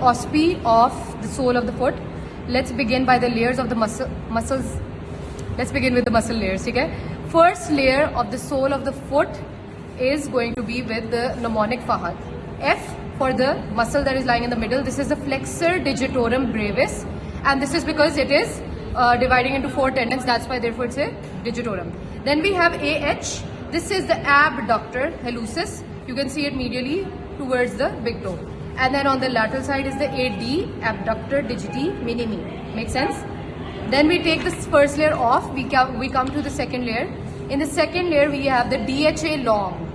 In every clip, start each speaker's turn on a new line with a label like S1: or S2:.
S1: OSPI of the sole of the foot. Let's begin by the layers of the muscles. Let's begin with the muscle layers. Okay. First layer of the sole of the foot is going to be with the mnemonic FAHAD. F for the muscle that is lying in the middle. This is the flexor digitorum brevis, and this is because it is dividing into 4 tendons. That's why therefore it's a digitorum. Then we have AH. This is the abductor hallucis. You can see it medially towards the big toe. And then on the lateral side is the AD, abductor digiti minimi. Make sense? Then we take this first layer off. We come to the second layer. In the second layer we have the DHA long.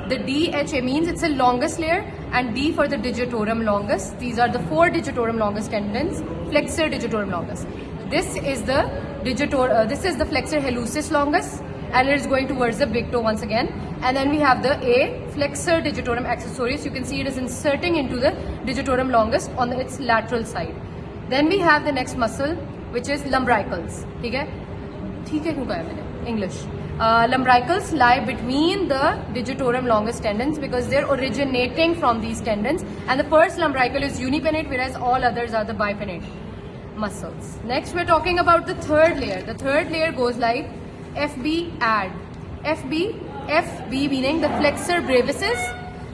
S1: The DHA means it's the longest layer, and D for the digitorum longus. These are the 4 digitorum longus tendons. Flexor digitorum longus. This is the flexor hallucis longus, and it is going towards the big toe once again. And then we have the A, flexor digitorum accessoris. You can see it is inserting into the digitorum longus on its lateral side. Then we have the next muscle, which is lumbricals. Okay? English. Lumbricals lie between the digitorum longus tendons because they're originating from these tendons. And the first lumbrical is unipinnate, whereas all others are the bipinnate muscles. Next, we're talking about the third layer. The third layer goes like FB add. FB meaning the flexor brevises.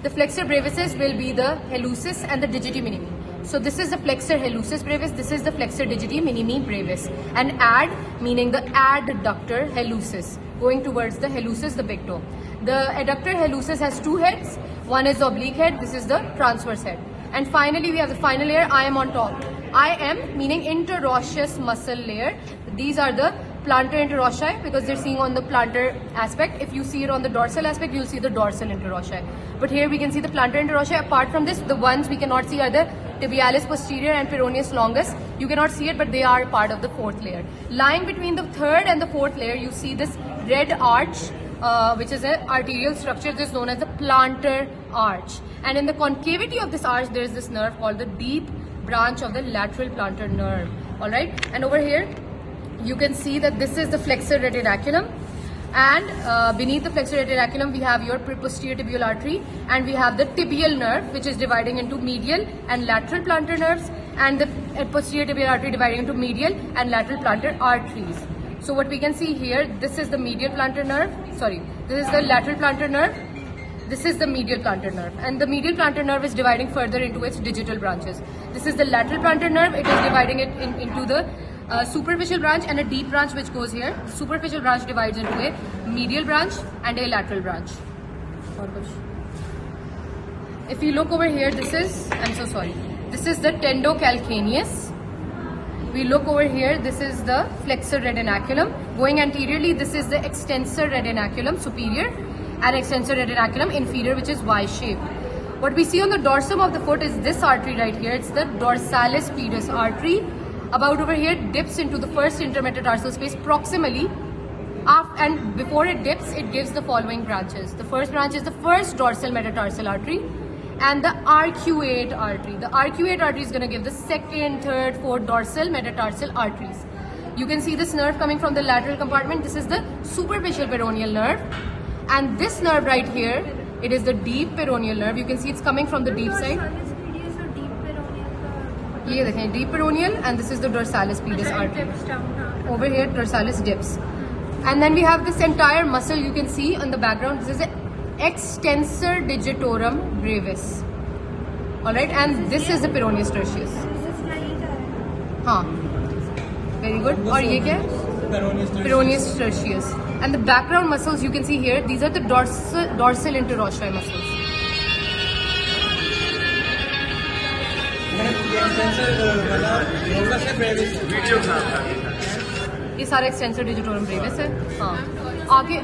S1: The flexor brevises will be the hallucis and the digiti minimi. So this is the flexor hallucis brevis, this is the flexor digiti minimi brevis. And add meaning the adductor hallucis, going towards the hallucis, the big toe. The adductor hallucis has 2 heads. One is the oblique head, this is the transverse head. And finally we have the final layer, IM on top. IM meaning interosseous muscle layer. These are the plantar interossei because they're seeing on the plantar aspect. If you see it on the dorsal aspect, you'll see the dorsal interossei. But here we can see the plantar interossei. Apart from this, the ones we cannot see are the tibialis posterior and peroneus longus. You cannot see it, but they are part of the 4th layer. Lying between the 3rd and the 4th layer, you see this red arch, which is an arterial structure. This is known as the plantar arch. And in the concavity of this arch, there is this nerve called the deep branch of the lateral plantar nerve. Alright, and over here you can see that this is the flexor retinaculum, and beneath the flexor retinaculum we have your posterior tibial artery, and we have the tibial nerve, which is dividing into medial and lateral plantar nerves, and the posterior tibial artery dividing into medial and lateral plantar arteries. So what we can see here, this is the medial plantar nerve, this is the lateral plantar nerve, this is the medial plantar nerve, and the medial plantar nerve is dividing further into its digital branches. This is the lateral plantar nerve, it is dividing it into the superficial branch and a deep branch which goes here. The superficial branch divides into a medial branch and a lateral branch. If you look over here, this is the tendocalcaneus. We look over here, this is the flexor retinaculum. Going anteriorly, this is the extensor retinaculum superior and extensor retinaculum inferior, which is Y-shaped. What we see on the dorsum of the foot is this artery right here. It's the dorsalis pedis artery. About over here, dips into the first intermetatarsal space proximally, and before it dips, it gives the following branches. The first branch is the first dorsal metatarsal artery and the arcuate artery. The arcuate artery is going to give the 2nd, 3rd, 4th dorsal metatarsal arteries. You can see this nerve coming from the lateral compartment. This is the superficial peroneal nerve, and this nerve right here, it is the deep peroneal nerve. You can see it's coming from the deep side. Deep peroneal, and this is the dorsalis pedis artery. Over here, dorsalis dips. And then we have this entire muscle you can see on the background. This is the extensor digitorum brevis. Alright, and this is the peroneus tertius. Very good. Or ye kya hai? Peroneus tertius. And the background muscles you can see here, these are the dorsal interossei muscles. ये सारा extensor digitorum Brevis है. हाँ, आगे